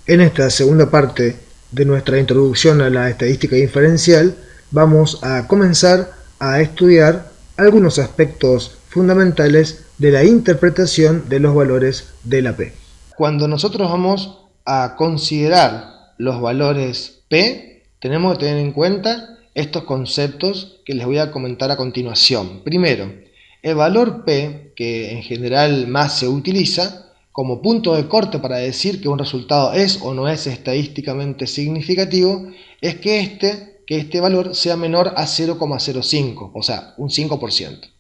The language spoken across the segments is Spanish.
En esta segunda parte de nuestra introducción a la estadística diferencial, vamos a comenzar a estudiar algunos aspectos fundamentales de la interpretación de los valores de la P. Cuando nosotros vamos a considerar los valores P, tenemos que tener en cuenta estos conceptos que les voy a comentar a continuación. Primero, el valor P, que en general más se utiliza como punto de corte para decir que un resultado es o no es estadísticamente significativo, es que este valor sea menor a 0,05, o sea, un 5%.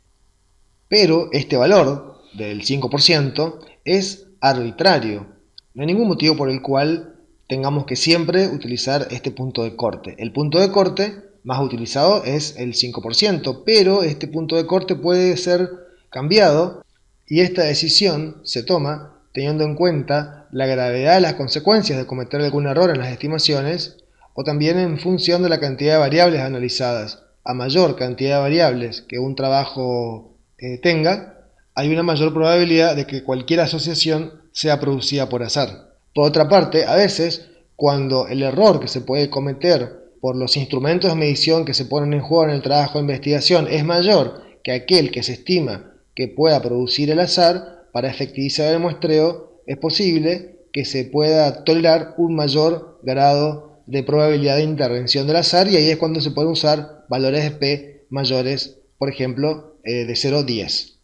Pero este valor del 5% es arbitrario. No hay ningún motivo por el cual tengamos que siempre utilizar este punto de corte. El punto de corte más utilizado es el 5%, pero este punto de corte puede ser cambiado y esta decisión se toma teniendo en cuenta la gravedad de las consecuencias de cometer algún error en las estimaciones o también en función de la cantidad de variables analizadas. A mayor cantidad de variables que un trabajo tenga, hay una mayor probabilidad de que cualquier asociación sea producida por azar. Por otra parte, a veces, cuando el error que se puede cometer por los instrumentos de medición que se ponen en juego en el trabajo de investigación es mayor que aquel que se estima que pueda producir el azar, para efectivizar el muestreo es posible que se pueda tolerar un mayor grado de probabilidad de intervención del azar y ahí es cuando se pueden usar valores de P mayores, por ejemplo, de 0 a 10.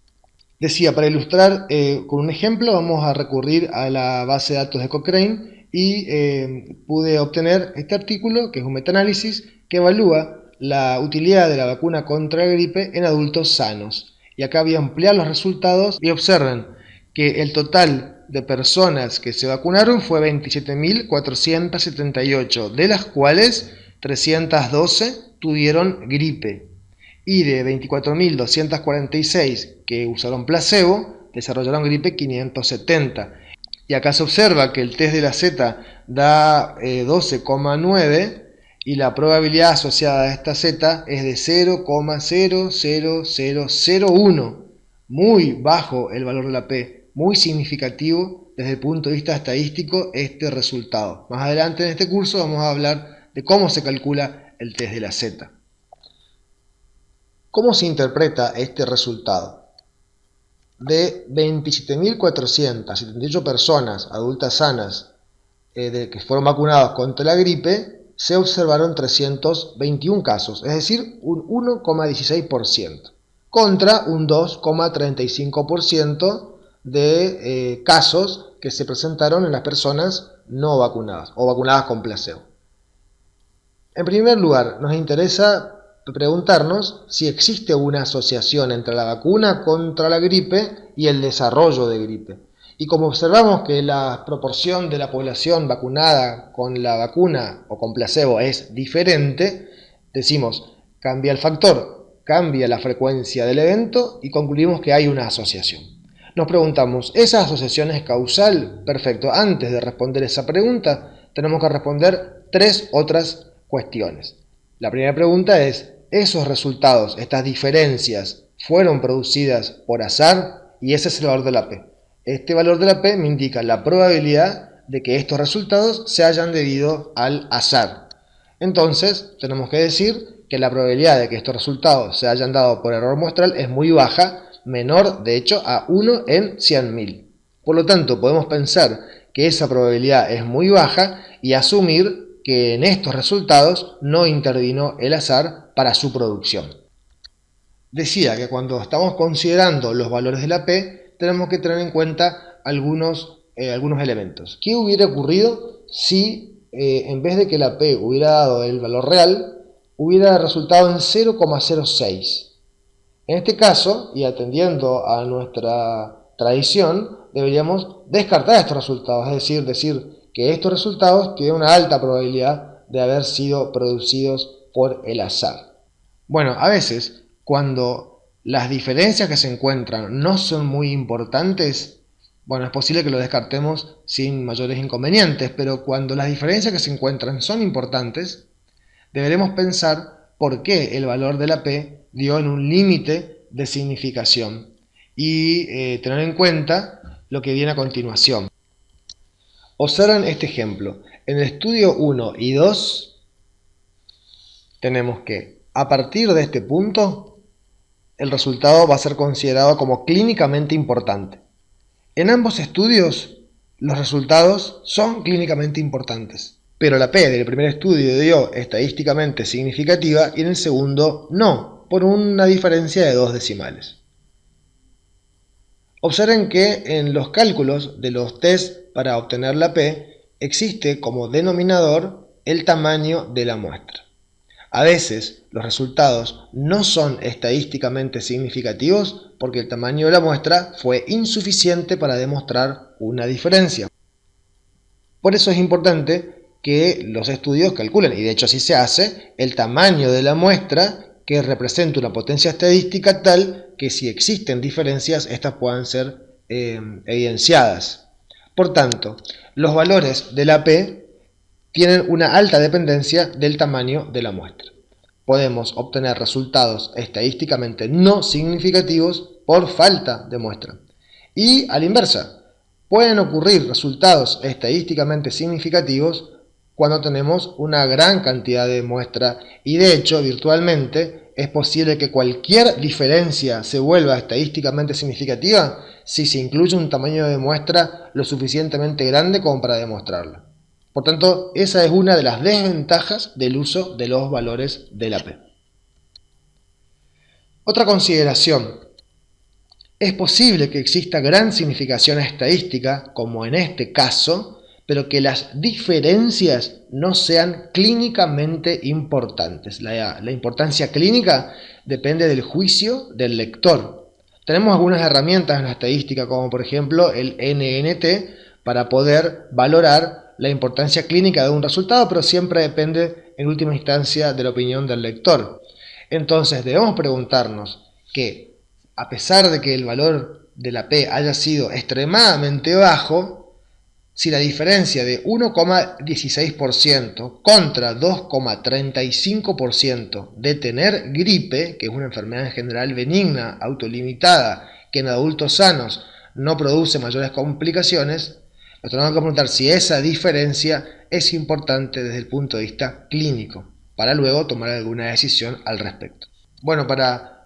Decía, para ilustrar con un ejemplo vamos a recurrir a la base de datos de Cochrane y pude obtener este artículo, que es un metaanálisis, que evalúa la utilidad de la vacuna contra la gripe en adultos sanos. Y acá voy a ampliar los resultados y observen que el total de personas que se vacunaron fue 27.478, de las cuales 312 tuvieron gripe. Y de 24.246 que usaron placebo, desarrollaron gripe 570. Y acá se observa que el test de la Z da 12,9 y la probabilidad asociada a esta Z es de 0,00001. Muy bajo el valor de la P, muy significativo desde el punto de vista estadístico este resultado. Más adelante en este curso vamos a hablar de cómo se calcula el test de la Z. ¿Cómo se interpreta este resultado? De 27.478 personas adultas sanas que fueron vacunadas contra la gripe, se observaron 321 casos, es decir, un 1,16%, contra un 2,35% de casos que se presentaron en las personas no vacunadas o vacunadas con placebo. En primer lugar, nos interesa preguntarnos si existe una asociación entre la vacuna contra la gripe y el desarrollo de gripe. Y como observamos que la proporción de la población vacunada con la vacuna o con placebo es diferente, decimos, cambia el factor, cambia la frecuencia del evento y concluimos que hay una asociación. Nos preguntamos, ¿esa asociación es causal? Perfecto, antes de responder esa pregunta, tenemos que responder tres otras cuestiones. La primera pregunta es, ¿esos resultados, estas diferencias, fueron producidas por azar? Y ese es el valor de la P. Este valor de la P me indica la probabilidad de que estos resultados se hayan debido al azar. Entonces, tenemos que decir que la probabilidad de que estos resultados se hayan dado por error muestral es muy baja, menor de hecho a 1 en 100.000. Por lo tanto, podemos pensar que esa probabilidad es muy baja y asumir que en estos resultados no intervino el azar para su producción. Decía que cuando estamos considerando los valores de la P, tenemos que tener en cuenta algunos elementos. ¿Qué hubiera ocurrido si en vez de que la P hubiera dado el valor real, hubiera resultado en 0,06? En este caso, y atendiendo a nuestra tradición, deberíamos descartar estos resultados, es decir que estos resultados tienen una alta probabilidad de haber sido producidos por el azar. Bueno, a veces, cuando las diferencias que se encuentran no son muy importantes, bueno, es posible que lo descartemos sin mayores inconvenientes, pero cuando las diferencias que se encuentran son importantes, deberemos pensar por qué el valor de la P dio en un límite de significación y tener en cuenta lo que viene a continuación. Observen este ejemplo. En el estudio 1 y 2 tenemos que a partir de este punto el resultado va a ser considerado como clínicamente importante. En ambos estudios los resultados son clínicamente importantes, pero la P del primer estudio dio estadísticamente significativa y en el segundo no, por una diferencia de 2 decimales. Observen que en los cálculos de los test para obtener la P existe como denominador el tamaño de la muestra. A veces los resultados no son estadísticamente significativos porque el tamaño de la muestra fue insuficiente para demostrar una diferencia. Por eso es importante que los estudios calculen, y de hecho así se hace, el tamaño de la muestra que representa una potencia estadística tal que si existen diferencias, estas puedan ser evidenciadas. Por tanto, los valores de la P tienen una alta dependencia del tamaño de la muestra. Podemos obtener resultados estadísticamente no significativos por falta de muestra. Y a la inversa, pueden ocurrir resultados estadísticamente significativos cuando tenemos una gran cantidad de muestra y de hecho virtualmente es posible que cualquier diferencia se vuelva estadísticamente significativa si se incluye un tamaño de muestra lo suficientemente grande como para demostrarla. Por tanto, esa es una de las desventajas del uso de los valores de la P. Otra consideración. Es posible que exista gran significación estadística, como en este caso, pero que las diferencias no sean clínicamente importantes. La importancia clínica depende del juicio del lector. Tenemos algunas herramientas en la estadística, como por ejemplo el NNT, para poder valorar la importancia clínica de un resultado, pero siempre depende en última instancia de la opinión del lector. Entonces debemos preguntarnos que, a pesar de que el valor de la P haya sido extremadamente bajo, si la diferencia de 1,16% contra 2,35% de tener gripe, que es una enfermedad en general benigna, autolimitada, que en adultos sanos no produce mayores complicaciones, nos tenemos que preguntar si esa diferencia es importante desde el punto de vista clínico, para luego tomar alguna decisión al respecto. Bueno, para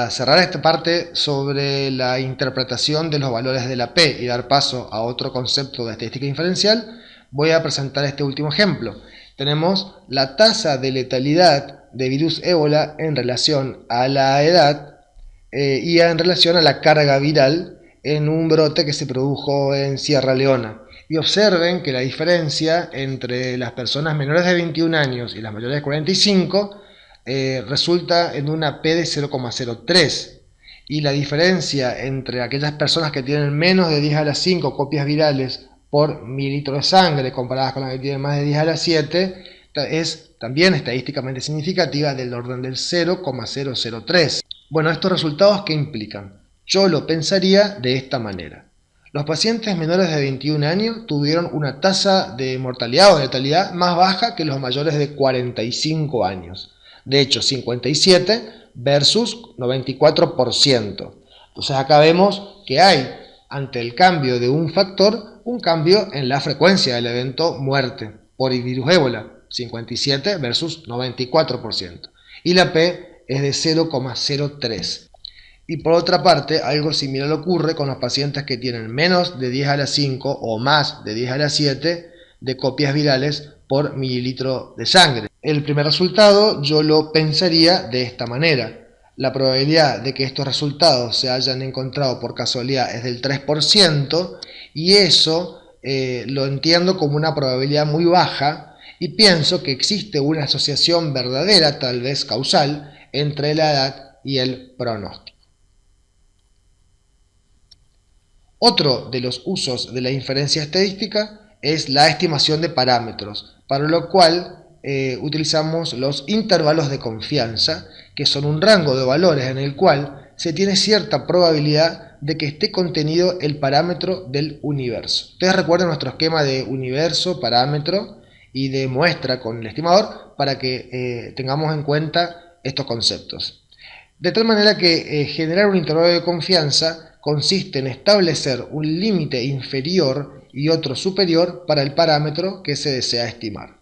cerrar esta parte sobre la interpretación de los valores de la P y dar paso a otro concepto de estadística inferencial, voy a presentar este último ejemplo. Tenemos la tasa de letalidad de virus ébola en relación a la edad y en relación a la carga viral en un brote que se produjo en Sierra Leona. Y observen que la diferencia entre las personas menores de 21 años y las mayores de 45 resulta en una P de 0,03 y la diferencia entre aquellas personas que tienen menos de 10 a la 5 copias virales por mililitro de sangre comparadas con las que tienen más de 10 a la 7 es también estadísticamente significativa del orden del 0,003. Bueno, estos resultados ¿qué implican? Yo lo pensaría de esta manera. Los pacientes menores de 21 años tuvieron una tasa de mortalidad o letalidad más baja que los mayores de 45 años. De hecho, 57 versus 94%. Entonces acá vemos que hay, ante el cambio de un factor, un cambio en la frecuencia del evento muerte por el virus ébola, 57 versus 94%. Y la P es de 0,03. Y por otra parte, algo similar ocurre con los pacientes que tienen menos de 10 a la 5 o más de 10 a la 7 de copias virales por mililitro de sangre. El primer resultado yo lo pensaría de esta manera. La probabilidad de que estos resultados se hayan encontrado por casualidad es del 3% y eso lo entiendo como una probabilidad muy baja y pienso que existe una asociación verdadera, tal vez causal, entre la edad y el pronóstico. Otro de los usos de la inferencia estadística es la estimación de parámetros, para lo cual utilizamos los intervalos de confianza, que son un rango de valores en el cual se tiene cierta probabilidad de que esté contenido el parámetro del universo. Ustedes recuerdan nuestro esquema de universo, parámetro y de muestra con el estimador para que tengamos en cuenta estos conceptos. De tal manera que generar un intervalo de confianza consiste en establecer un límite inferior y otro superior para el parámetro que se desea estimar.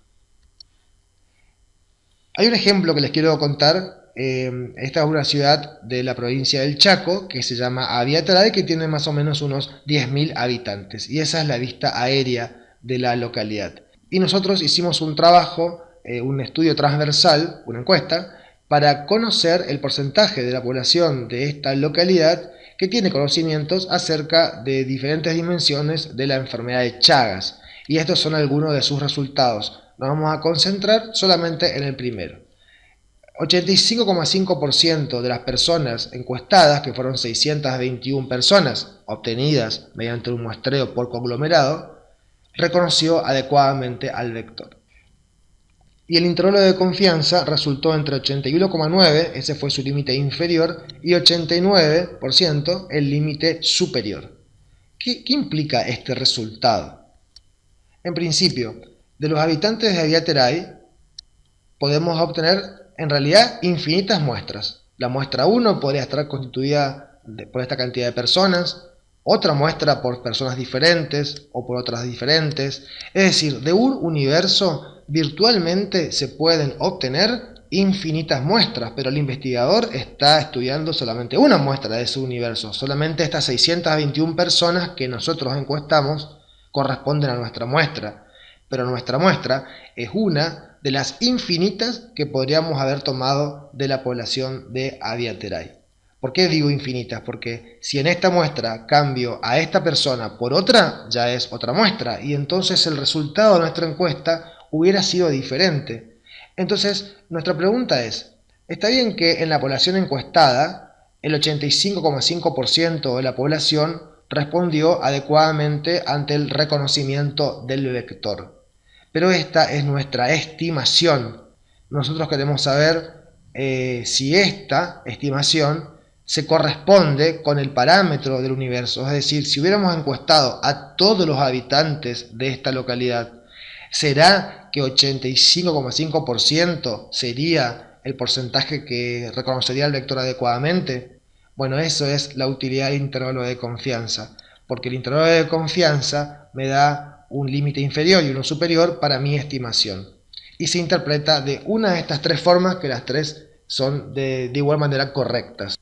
Hay un ejemplo que les quiero contar. Esta es una ciudad de la provincia del Chaco que se llama Aviatray, que tiene más o menos unos 10.000 habitantes, y esa es la vista aérea de la localidad. Y nosotros hicimos un trabajo, un estudio transversal, una encuesta, para conocer el porcentaje de la población de esta localidad que tiene conocimientos acerca de diferentes dimensiones de la enfermedad de Chagas. Y estos son algunos de sus resultados. Nos vamos a concentrar solamente en el primero. 85,5% de las personas encuestadas, que fueron 621 personas obtenidas mediante un muestreo por conglomerado, reconoció adecuadamente al vector. Y el intervalo de confianza resultó entre 81,9%, ese fue su límite inferior, y 89%, el límite superior. ¿Qué implica este resultado? En principio, de los habitantes de Aviatray podemos obtener en realidad infinitas muestras. La muestra 1 podría estar constituida por esta cantidad de personas, otra muestra por personas diferentes o por otras diferentes. Es decir, de un universo virtualmente se pueden obtener infinitas muestras, pero el investigador está estudiando solamente una muestra de ese universo. Solamente estas 621 personas que nosotros encuestamos corresponden a nuestra muestra. Pero nuestra muestra es una de las infinitas que podríamos haber tomado de la población de Aviatray. ¿Por qué digo infinitas? Porque si en esta muestra cambio a esta persona por otra, ya es otra muestra, y entonces el resultado de nuestra encuesta hubiera sido diferente. Entonces, nuestra pregunta es, ¿está bien que en la población encuestada el 85,5% de la población respondió adecuadamente ante el reconocimiento del vector? Pero esta es nuestra estimación. Nosotros queremos saber si esta estimación se corresponde con el parámetro del universo. Es decir, si hubiéramos encuestado a todos los habitantes de esta localidad, ¿será que 85,5% sería el porcentaje que reconocería el vector adecuadamente? Bueno, eso es la utilidad del intervalo de confianza, porque el intervalo de confianza me da un límite inferior y uno superior para mi estimación. Y se interpreta de una de estas tres formas, que las tres son de igual manera correctas.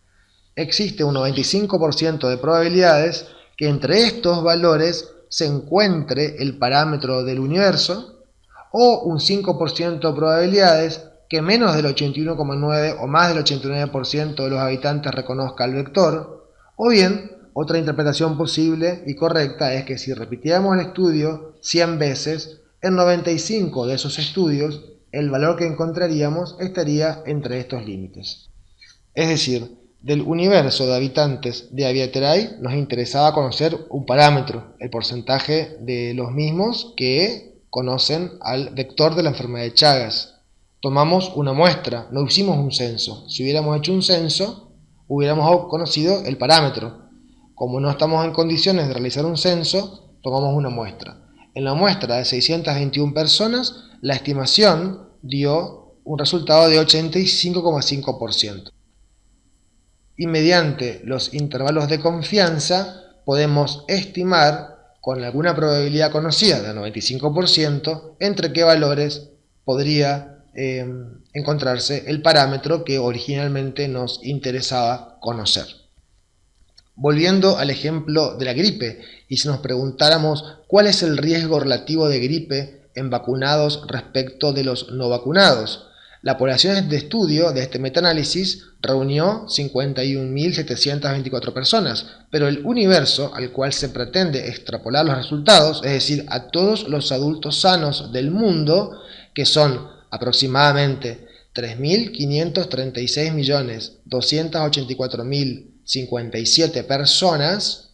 Existe un 95% de probabilidades que entre estos valores se encuentre el parámetro del universo, o un 5% de probabilidades que menos del 81,9% o más del 89% de los habitantes reconozca el vector, o bien otra interpretación posible y correcta es que si repitiéramos el estudio 100 veces, en 95 de esos estudios el valor que encontraríamos estaría entre estos límites. Es decir, del universo de habitantes de Aviatray nos interesaba conocer un parámetro, el porcentaje de los mismos que conocen al vector de la enfermedad de Chagas. Tomamos una muestra, no hicimos un censo. Si hubiéramos hecho un censo, hubiéramos conocido el parámetro. Como no estamos en condiciones de realizar un censo, tomamos una muestra. En la muestra de 621 personas, la estimación dio un resultado de 85,5%. Y mediante los intervalos de confianza podemos estimar con alguna probabilidad conocida del 95% entre qué valores podría encontrarse el parámetro que originalmente nos interesaba conocer. Volviendo al ejemplo de la gripe, y si nos preguntáramos cuál es el riesgo relativo de gripe en vacunados respecto de los no vacunados, la población de estudio de este metaanálisis reunió 51.724 personas, pero el universo al cual se pretende extrapolar los resultados, es decir, a todos los adultos sanos del mundo, que son aproximadamente 3.536.284.057 personas,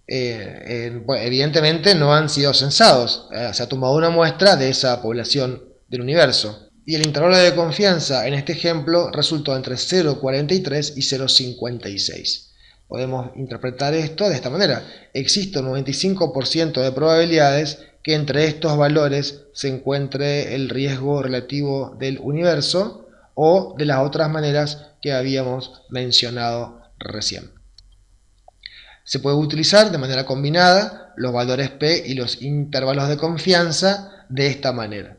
evidentemente no han sido censados. Se ha tomado una muestra de esa población del universo. Y el intervalo de confianza en este ejemplo resultó entre 0,43 y 0,56. Podemos interpretar esto de esta manera. Existe un 95% de probabilidades que entre estos valores se encuentre el riesgo relativo del universo, o de las otras maneras que habíamos mencionado recién. Se puede utilizar de manera combinada los valores P y los intervalos de confianza de esta manera.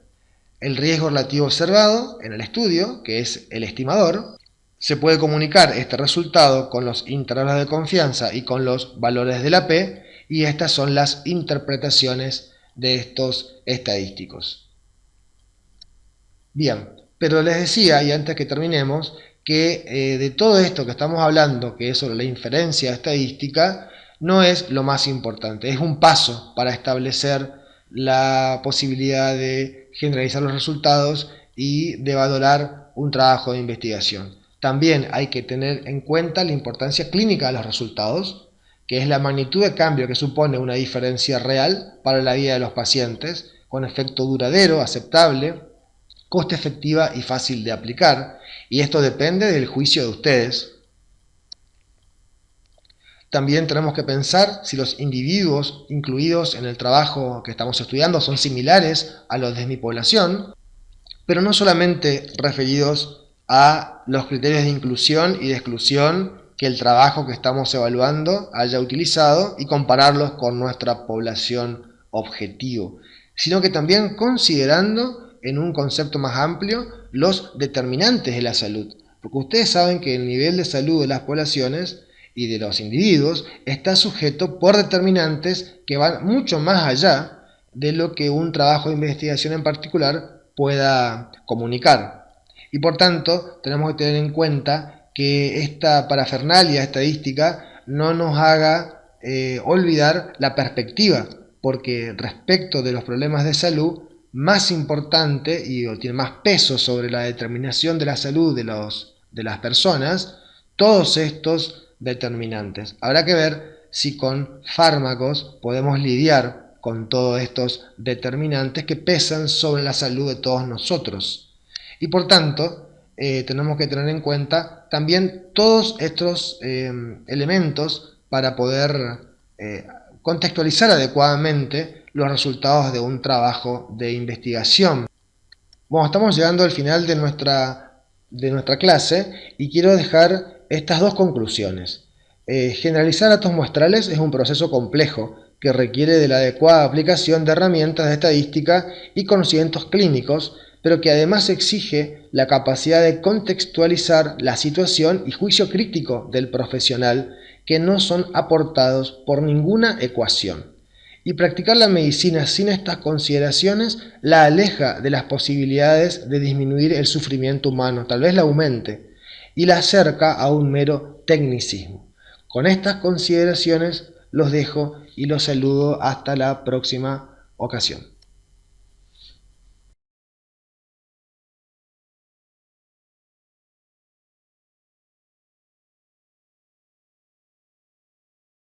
El riesgo relativo observado en el estudio, que es el estimador, se puede comunicar este resultado con los intervalos de confianza y con los valores de la P, y estas son las interpretaciones de estos estadísticos. Bien, pero les decía, y antes que terminemos, que de todo esto que estamos hablando, que es sobre la inferencia estadística, no es lo más importante, es un paso para establecer la posibilidad de generalizar los resultados y de valorar un trabajo de investigación. También hay que tener en cuenta la importancia clínica de los resultados, que es la magnitud de cambio que supone una diferencia real para la vida de los pacientes, con efecto duradero, aceptable, coste efectiva y fácil de aplicar, y esto depende del juicio de ustedes. También tenemos que pensar si los individuos incluidos en el trabajo que estamos estudiando son similares a los de mi población, pero no solamente referidos a los criterios de inclusión y de exclusión que el trabajo que estamos evaluando haya utilizado y compararlos con nuestra población objetivo, sino que también considerando en un concepto más amplio los determinantes de la salud, porque ustedes saben que el nivel de salud de las poblaciones y de los individuos está sujeto por determinantes que van mucho más allá de lo que un trabajo de investigación en particular pueda comunicar. Y por tanto, tenemos que tener en cuenta que esta parafernalia estadística no nos haga olvidar la perspectiva, porque respecto de los problemas de salud, más importante y tiene más peso sobre la determinación de la salud de las personas, todos estos determinantes. Habrá que ver si con fármacos podemos lidiar con todos estos determinantes que pesan sobre la salud de todos nosotros. Y por tanto, tenemos que tener en cuenta también todos estos elementos para poder contextualizar adecuadamente los resultados de un trabajo de investigación. Bueno, estamos llegando al final de nuestra clase y quiero dejar estas dos conclusiones. Generalizar datos muestrales es un proceso complejo que requiere de la adecuada aplicación de herramientas de estadística y conocimientos clínicos, pero que además exige la capacidad de contextualizar la situación y juicio crítico del profesional, que no son aportados por ninguna ecuación. Y practicar la medicina sin estas consideraciones la aleja de las posibilidades de disminuir el sufrimiento humano, tal vez la aumente, y la acerca a un mero tecnicismo. Con estas consideraciones los dejo y los saludo hasta la próxima ocasión.